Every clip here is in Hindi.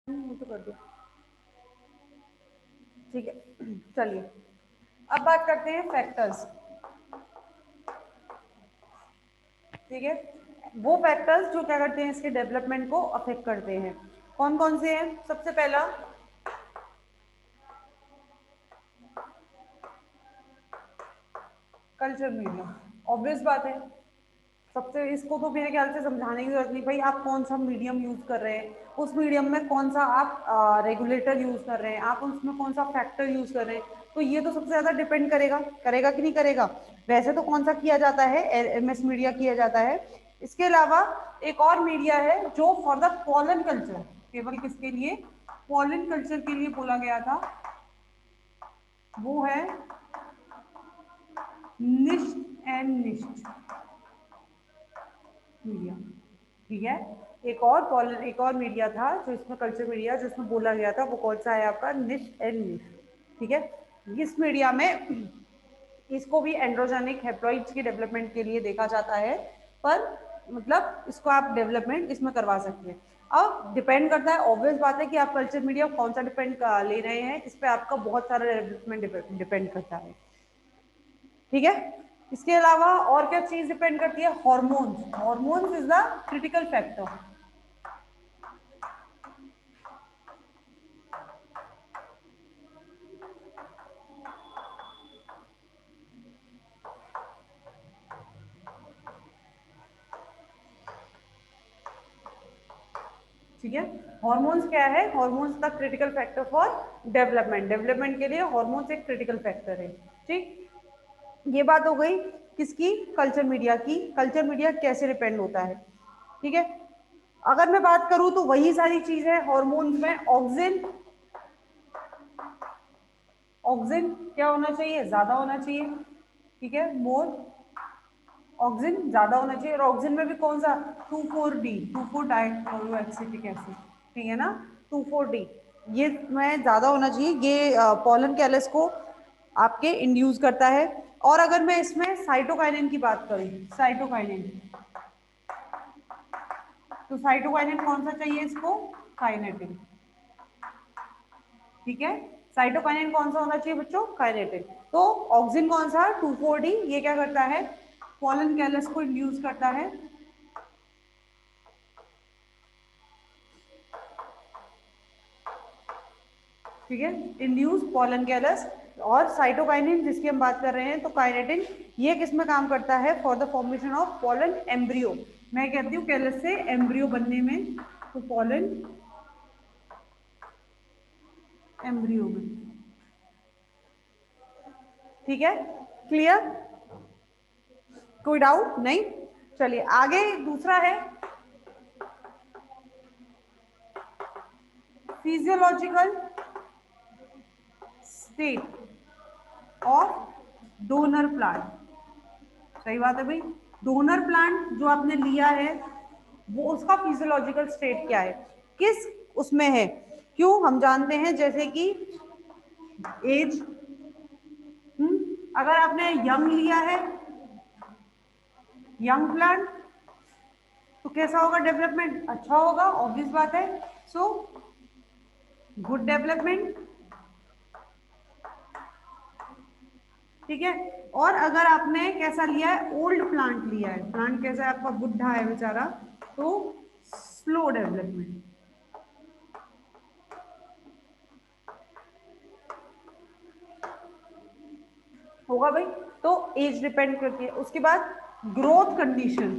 तो कर दो, ठीक है। चलिए अब बात करते हैं फैक्टर्स। ठीक है, वो फैक्टर्स जो क्या करते हैं इसके डेवलपमेंट को अफेक्ट करते हैं। कौन कौन से हैं? सबसे पहला कल्चर मीडिया, ऑब्वियस बात है। सबसे इसको तो मेरे ख्याल से समझाने की जरूरत नहीं भाई, आप कौन सा मीडियम यूज कर रहे हैं, उस मीडियम में कौन सा आप रेगुलेटर यूज कर रहे हैं, आप उसमें कौन सा फैक्टर यूज कर रहे हैं, तो ये तो सबसे ज्यादा डिपेंड करेगा, करेगा कि नहीं करेगा। वैसे तो कौन सा किया जाता है, एमएस मीडिया किया जाता है। इसके अलावा एक और मीडिया है जो फॉर द पॉलन कल्चर, केवल किसके लिए? पॉलन कल्चर के लिए बोला गया था, वो है निश्ट एंड निश्ट मीडिया। ठीक है, एक और मीडिया था जो इसमें कल्चर मीडिया जिसमें बोला गया था, वो कौन सा है आपका? निश एंड निश। ठीक है, इस मीडिया में इसको भी एंड्रोजेनिक हेप्लॉइड्स की डेवलपमेंट के लिए देखा जाता है, पर मतलब इसको आप डेवलपमेंट इसमें करवा सकते हैं। अब डिपेंड करता है, ऑब्वियस बात है कि आप कल्चर मीडिया कौन सा डिपेंड ले रहे हैं, इस पर आपका बहुत सारा डेवलपमेंट डिपेंड करता है। ठीक है, इसके अलावा और क्या चीज डिपेंड करती है? Hormones. Hormones is the critical factor. ठीक है, हॉर्मोन्स क्या है? Hormones the critical factor for development. Development के लिए हॉर्मोन्स एक क्रिटिकल फैक्टर है। ठीक, ये बात हो गई किसकी? कल्चर मीडिया की। कल्चर मीडिया कैसे डिपेंड होता है? ठीक है, अगर मैं बात करूं तो वही सारी चीज है हॉर्मोन्स में। ऑक्सिन, ऑक्सिन क्या होना चाहिए? ज्यादा होना चाहिए। ठीक है, मोर ऑक्सिन ज्यादा होना चाहिए। और ऑक्सिन में भी कौन सा? 2,4-D, 2,4-डाइक्लोरोएसिटिक acid. ठीक है ना, 2,4-D, ये में ज्यादा होना चाहिए। ये पॉलन कैलस को आपके इंड्यूस करता है। और अगर मैं इसमें साइटोकाइनिन की बात करूं, साइटोकाइनिन, तो साइटोकाइनिन कौन सा चाहिए इसको? काइनेटिन। ठीक है, साइटोकाइनिन कौन सा होना चाहिए बच्चों? काइनेटिन। तो ऑक्सिन कौन सा? 2,4-D, ये क्या करता है? पॉलन कैलस को इंड्यूस करता है। ठीक है, इंड्यूस पॉलन कैलस। और साइटोकाइनिन जिसकी हम बात कर रहे हैं, तो काइनेटिन, ये किस में काम करता है? For the formation of pollen embryo. मैं कहती हूँ कैलस से एम्ब्रियो बनने में, तो पॉलन एम्ब्रियो में। ठीक है, क्लियर? कोई डाउट नहीं? चलिए आगे दूसरा है physiological state of donor plant. सही बात है भाई, डोनर प्लांट जो आपने लिया है वो उसका फिजियोलॉजिकल स्टेट क्या है, किस उसमें है? क्यों? हम जानते हैं जैसे कि एज, अगर आपने यंग लिया है, यंग प्लांट, तो कैसा होगा डेवलपमेंट? अच्छा होगा, ऑब्वियस बात है। So good development. ठीक है, और अगर आपने कैसा लिया है? ओल्ड प्लांट लिया है, प्लांट कैसा है आपका? बुढ़ा है बेचारा, तो स्लो डेवलपमेंट होगा भाई। तो एज डिपेंड करती है। उसके बाद ग्रोथ कंडीशन।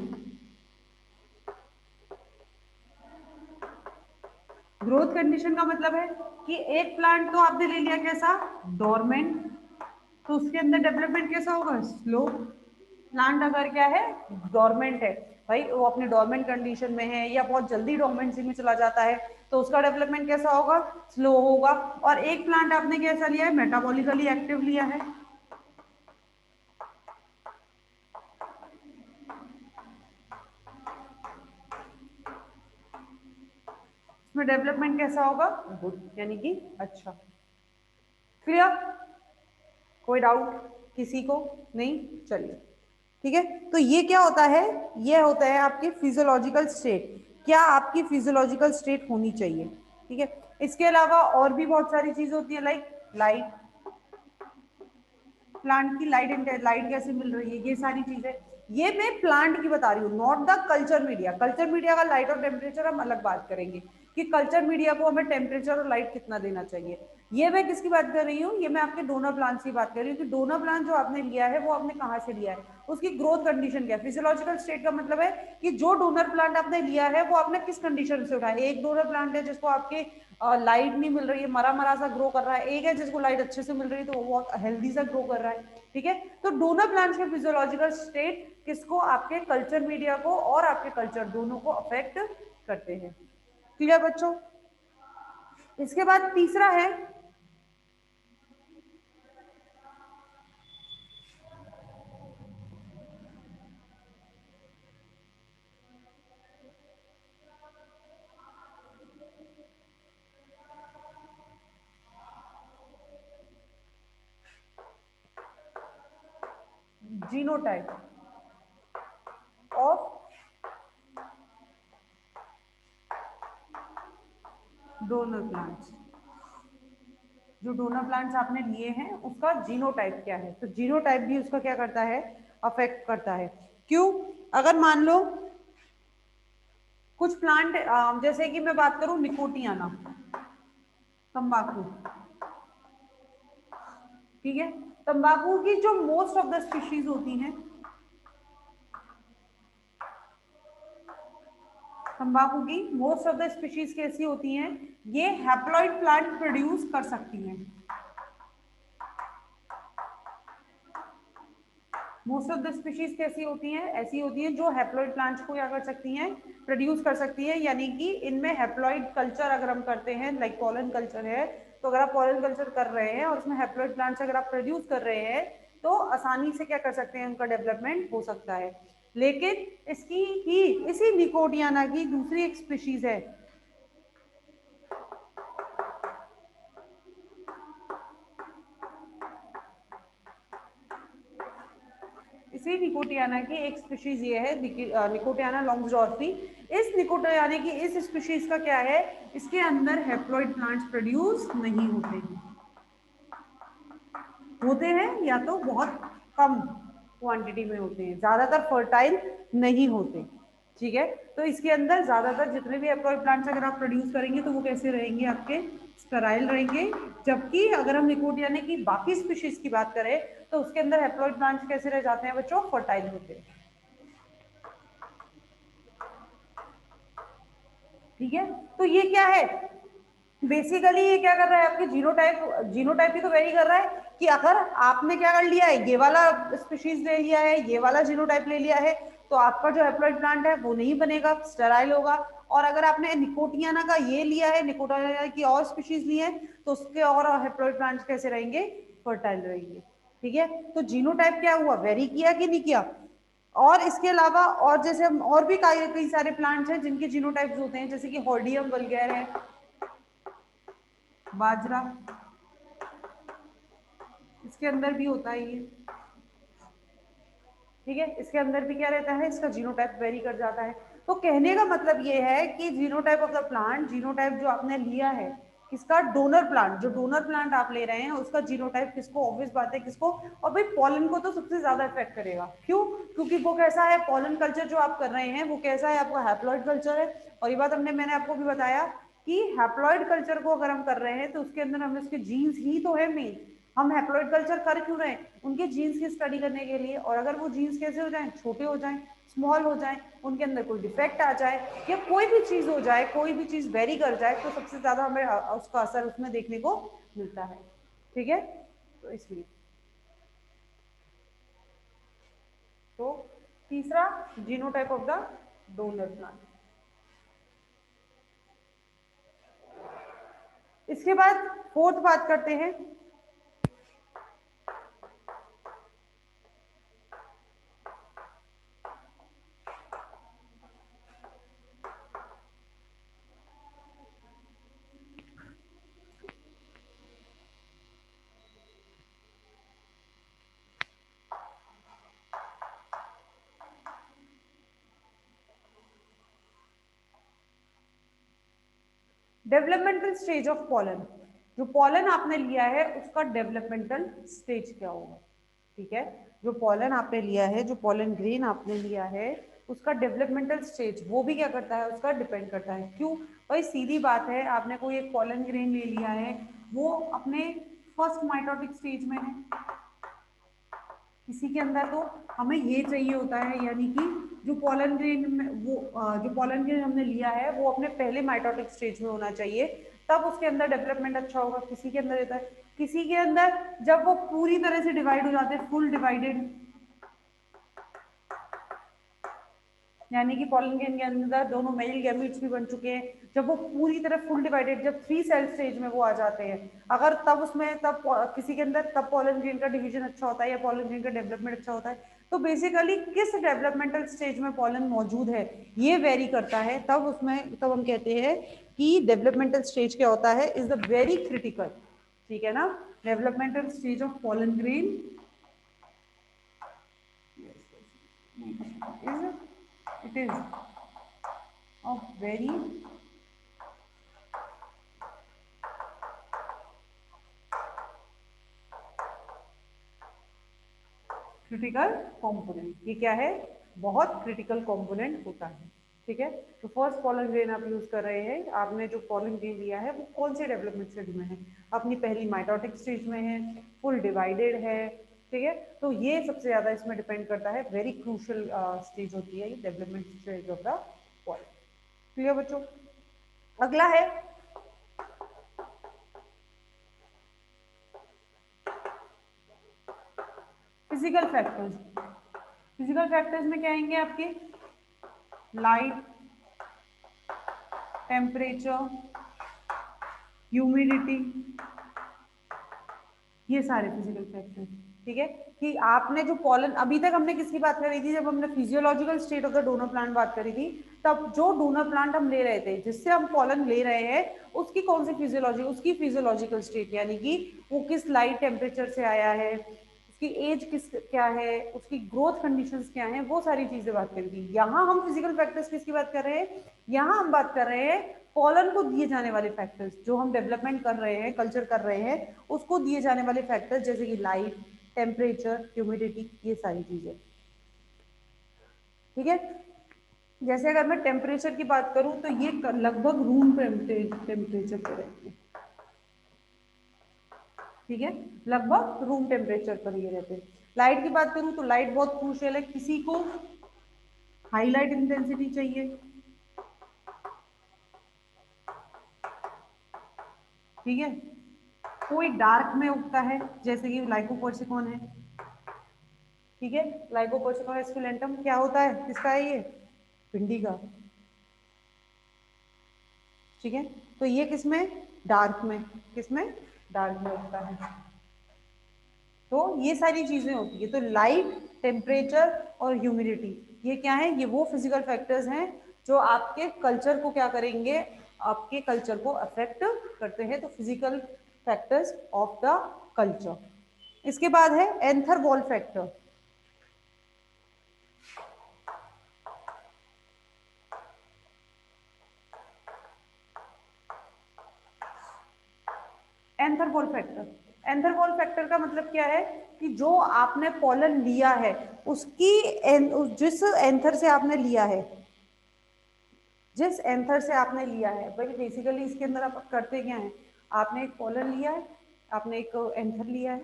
ग्रोथ कंडीशन का मतलब है कि एक प्लांट तो आपने ले लिया कैसा? डोरमेंट, तो उसके अंदर डेवलपमेंट कैसा होगा? स्लो। प्लांट अगर क्या है? डोरमेंट है, भाई वो अपने डोरमेंट कंडीशन में है या बहुत जल्दी डोरमेंसी में चला जाता है, तो उसका डेवलपमेंट कैसा होगा? स्लो होगा। और एक प्लांट आपने कैसा लिया है? मेटाबॉलिकली एक्टिव लिया है, उसमें डेवलपमेंट कैसा होगा? गुड, यानी कि अच्छा। क्लियर? कोई डाउट किसी को नहीं? चलिए, ठीक है, तो ये क्या होता है? ये होता है आपकी फिजियोलॉजिकल स्टेट। क्या आपकी फिजियोलॉजिकल स्टेट होनी चाहिए? ठीक है। इसके अलावा और भी बहुत सारी चीज होती है, लाइक लाइट, प्लांट की लाइट कैसे मिल रही है, ये सारी चीजें। ये मैं प्लांट की बता रही हूँ, not the culture media. Culture media का लाइट और टेम्परेचर हम अलग बात करेंगे कि कल्चर मीडिया को हमें टेम्परेचर और लाइट कितना देना चाहिए। ये मैं किसकी बात कर रही हूँ, ये मैं आपके डोनर प्लांट की बात कर रही हूँ कि डोनर प्लांट जो आपने लिया है वो आपने कहाँ से लिया है, उसकी ग्रोथ कंडीशन क्या है। फिजियोलॉजिकल स्टेट का मतलब है कि जो डोनर प्लांट आपने लिया है वो आपने किस कंडीशन से उठाया। एक डोनर प्लांट है जिसको आपके लाइट नहीं मिल रही है, मरा मरा सा ग्रो कर रहा है, एक है जिसको लाइट अच्छे से मिल रही है तो वो बहुत हेल्दी सा ग्रो कर रहा है। ठीक है, तो डोनर प्लांट्स के फिजियोलॉजिकल स्टेट किसको, आपके कल्चर मीडिया को और आपके कल्चर दोनों को अफेक्ट करते हैं। क्लियर बच्चों। इसके बाद तीसरा है जीनोटाइप ऑफ डोनर प्लांट्स। जो डोनर प्लांट्स आपने लिए हैं उसका जीनोटाइप क्या है, तो जीनोटाइप भी उसका क्या करता है, अफेक्ट करता है। क्यों, अगर मान लो कुछ प्लांट, जैसे कि मैं बात करूं निकोटियाना, तंबाकू, ठीक है, तंबाकू की जो मोस्ट ऑफ द स्पीशीज होती हैं, तंबाकू की मोस्ट ऑफ द स्पीशीज कैसी होती हैं, ये हैप्लॉइड प्लांट प्रोड्यूस कर सकती हैं। मोस्ट ऑफ द स्पीशीज कैसी होती हैं, ऐसी होती हैं जो हैप्लॉइड प्लांट्स को क्या कर सकती हैं, प्रोड्यूस कर सकती है। यानी कि इनमें हैप्लॉइड कल्चर अगर हम करते हैं, लाइक पॉलन कल्चर है, तो अगर आप पॉलन कल्चर कर रहे हैं और उसमें हैप्लॉइड प्लांट्स अगर आप प्रोड्यूस कर रहे हैं तो आसानी से क्या कर सकते हैं, उनका डेवलपमेंट हो सकता है। लेकिन इसकी ही इसी निकोटियाना की दूसरी एक स्पीशीज है, इसी निकोटियाना की एक स्पीशीज ये है निकोटियाना लॉन्ग्सडॉर्फी। इस निकोटियाना की इस स्पीशीज का क्या है, इसके अंदर हैप्लॉइड प्लांट्स प्रोड्यूस नहीं होते हैं, होते हैं या तो बहुत कम क्वांटिटी में होते हैं, ज्यादातर फर्टाइल नहीं होते। ठीक है, तो इसके अंदर ज्यादातर जितने भी हैप्लॉइड प्लांट्स अगर आप प्रोड्यूस करेंगे तो वो कैसे रहेंगे, आपके स्टेराइल रहेंगे। जबकि अगर हम निकोटियाना की बाकी स्पीशीज की बात करें तो उसके अंदर हैप्लॉइड प्लांट्स कैसे रह जाते हैं बच्चों, फर्टाइल होते हैं। ठीक है, तो ये क्या है, बेसिकली ये क्या कर रहा है, आपके जीनोटाइप, जीनोटाइप ही तो वेरी कर रहा है कि अगर आपने क्या कर लिया है, ये वाला स्पीशीज ले लिया है, ये वाला जीनोटाइप ले लिया है, तो आपका जो हैप्लॉइड प्लांट है वो नहीं बनेगा, स्टेराइल होगा। और अगर आपने निकोटियाना का ये लिया है, निकोटियाना की और स्पीशीज ली है, तो उसके और हैप्लॉइड प्लांट्स कैसे रहेंगे, फर्टाइल रहेंगे। ठीक है, तो जीनोटाइप क्या हुआ, वेरी किया कि नहीं किया। और इसके अलावा और जैसे हम और भी कई कई सारे प्लांट्स हैं जिनके जीनोटाइप्स होते हैं, जैसे कि हॉर्डियम वल्गैर है, बाजरा, इसके अंदर भी होता है ये। ठीक है, इसके अंदर भी क्या रहता है, इसका जीनोटाइप वेरी कर जाता है। तो कहने का मतलब ये है कि genotype of the plant, genotype जो आपने लिया है किसका, डोनर प्लांट, जो डोनर प्लांट आप ले रहे हैं उसका जीनोटाइप किसको, ऑब्वियस बात है किसको, और भाई पॉलन को तो सबसे ज्यादा इफेक्ट करेगा। क्यों, क्योंकि वो कैसा है, पॉलन कल्चर जो आप कर रहे हैं वो कैसा है, आपका हैप्लॉइड कल्चर है। और ये बात मैंने आपको भी बताया कि हैप्लॉइड कल्चर को अगर हम कर रहे हैं तो उसके अंदर हमें उसके जीन्स ही तो है मेन। हम हैप्लॉइड कल्चर कर क्यों रहे हैं, उनके जीन्स की स्टडी करने के लिए। और अगर वो जीन्स कैसे हो जाएं, छोटे हो जाएं, स्मॉल हो जाएं, उनके अंदर कोई डिफेक्ट आ जाए या कोई भी चीज हो जाए, कोई भी चीज वेरी कर जाए, तो सबसे ज्यादा हमें उसका असर उसमें देखने को मिलता है। ठीक है, तो इसलिए तो तीसरा, genotype of the donor plant. इसके बाद फोर्थ बात करते हैं, डेवलपमेंटल स्टेज ऑफ पॉलन, जो पॉलन आपने लिया है उसका डेवलपमेंटल स्टेज क्या होगा, ठीक है। जो पॉलन आपने लिया है, जो पॉलन ग्रेन आपने लिया है, उसका डेवलपमेंटल स्टेज वो भी क्या करता है, उसका डिपेंड करता है। क्यों भाई, सीधी बात है, आपने कोई एक पॉलन ग्रेन ले लिया है, वो अपने फर्स्ट माइटोटिक स्टेज में है, किसी के अंदर तो हमें ये चाहिए होता है, यानी कि जो पॉलन ग्रेन में वो जो पॉलन ग्रेन हमने लिया है वो अपने पहले माइटोटिक स्टेज में होना चाहिए, तब उसके अंदर डेवलपमेंट अच्छा होगा। किसी के अंदर रहता है, किसी के अंदर जब वो पूरी तरह से डिवाइड हो जाते हैं, फुल डिवाइडेड, यानी कि पॉलन ग्रेन के अंदर दोनों मेल गैमीट्स भी बन चुके हैं, जब वो पूरी तरह फुल डिवाइडेड, जब 3 सेल स्टेज में वो आ जाते हैं, अगर तब उसमें तब किसी के अंदर तब पॉलन ग्रेन का डिवीजन अच्छा होता है या पॉलन ग्रेन का डेवलपमेंट अच्छा होता है, तो बेसिकली किस डेवलपमेंटल स्टेज में पॉलन मौजूद है ये वेरी करता है, तब उसमें तब हम कहते हैं कि डेवलपमेंटल स्टेज क्या होता है, इज द वेरी क्रिटिकल, ठीक है ना। Developmental stage of pollen grain it is of very critical component. ये क्या है, बहुत क्रिटिकल कंपोनेंट होता है, ठीक है। तो फर्स्ट पॉलन ग्रेन आप यूज कर रहे हैं, आपने जो पॉलन ग्रेन लिया है वो कौन से डेवलपमेंट स्टेज में है, अपनी पहली माइटोटिक स्टेज में है, फुल डिवाइडेड है, ठीक है। तो ये सबसे ज्यादा इसमें डिपेंड करता है, वेरी क्रूशियल स्टेज होती है ये development stage of the pollen. Clear बच्चों। अगला है फिजिकल फैक्टर्स। फिजिकल फैक्टर्स में क्या आएंगे आपके, लाइट, टेम्परेचर, ह्यूमिडिटी, ये सारे फिजिकल फैक्टर्स, ठीक है। कि आपने जो पॉलन, अभी तक हमने किसकी बात करी थी, जब हमने physiological state of the donor plant बात करी थी, तब जो डोनर प्लांट हम ले रहे थे, जिससे हम पॉलन ले रहे हैं, उसकी कौन सी फिजियोलॉजी, उसकी फिजियोलॉजिकल स्टेट, यानी कि वो किस लाइट टेम्परेचर से आया है, उसकी एज किस क्या है, उसकी ग्रोथ कंडीशंस क्या है, वो सारी चीजें बात करी थी। यहाँ हम फिजिकल फैक्टर्स किसकी बात कर रहे हैं, यहाँ हम बात कर रहे हैं पॉलन को दिए जाने वाले फैक्टर्स, जो हम डेवलपमेंट कर रहे हैं, कल्चर कर रहे हैं, उसको दिए जाने वाले फैक्टर्स, जैसे कि लाइट, टेम्परेचर, ह्यूमिडिटी, ये सारी चीजें, ठीक है। जैसे अगर मैं टेम्परेचर की बात करूं तो ये लगभग रूम टेम्परेचर पर रहते हैं, ठीक है, लगभग रूम टेम्परेचर पर ये रहते हैं। लाइट की बात करूं तो लाइट बहुत क्रूशियल है, किसी को हाई लाइट इंटेंसिटी चाहिए, ठीक है, कोई डार्क में उगता है, जैसे कि लाइकोपर्सिकॉन है, ठीक है। लाइकोपर्सिकॉन एस्कुलेंटम क्या होता है, किसका है ये, भिंडी का, ठीक है। तो ये किसमें, डार्क में, किसमें, डार्क में उगता है। तो ये सारी चीजें होती है, तो लाइट, टेम्परेचर और ह्यूमिडिटी, ये क्या है, ये वो फिजिकल फैक्टर्स हैं जो आपके कल्चर को क्या करेंगे, आपके कल्चर को अफेक्ट करते हैं। तो physical factors of the culture. इसके बाद है anther wall factor. Anther wall factor, anther wall factor का मतलब क्या है, कि जो आपने पॉलन लिया है उसकी जिस एंथर से आपने लिया है, जिस एंथर से आपने लिया है, भाई बेसिकली इसके अंदर आप करते क्या है, आपने एक पॉलन लिया है, आपने एक एंथर लिया है,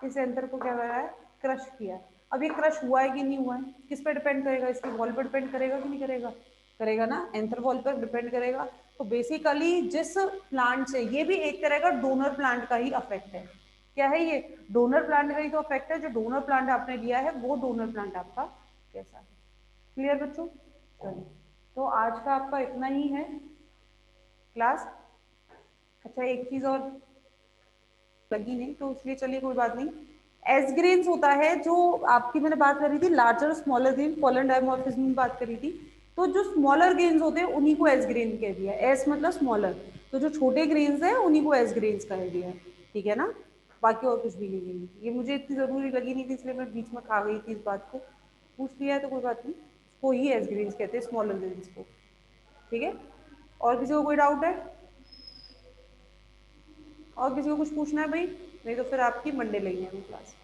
इस एंथर को क्या करा है, क्रश किया है। अब ये क्रश हुआ है कि नहीं हुआ है, किस पे डिपेंड करेगा, इसकी वॉल पर डिपेंड करेगा कि नहीं करेगा, करेगा ना, एंथर वॉल पर डिपेंड करेगा। तो बेसिकली जिस प्लांट से, ये भी एक तरह का डोनर प्लांट का ही अफेक्ट है, क्या है ये, डोनर प्लांट का ही तो अफेक्ट है, जो डोनर प्लांट आपने लिया है वो डोनर प्लांट आपका कैसा है। क्लियर बच्चों, चलिए, तो आज का आपका इतना ही है क्लास। अच्छा, एक चीज और लगी नहीं तो इसलिए चलिए कोई बात नहीं। एस ग्रेन्स होता है, जो आपकी मैंने बात करी थी larger smaller grain, pollen dimorphism में बात करी थी, तो जो स्मॉलर ग्रेन्स होते हैं उन्हीं को एस ग्रेन कह दिया, एस मतलब स्मॉलर, तो जो छोटे ग्रेन्स है उन्हीं को एस ग्रेन्स कह दिया है, ठीक है ना। बाकी और कुछ भी नहीं है, ये मुझे इतनी जरूरी लगी नहीं थी इसलिए मैं बीच में खा गई थी इस बात को, पूछ लिया है तो कोई बात नहीं, इसको ही एस ग्रेन्स कहते हैं, स्मॉलर ग्रेन्स को, ठीक है। और किसी को कोई डाउट है? और किसी को कुछ पूछना है भाई? नहीं तो फिर आपकी मंडे लेंगे हम क्लास।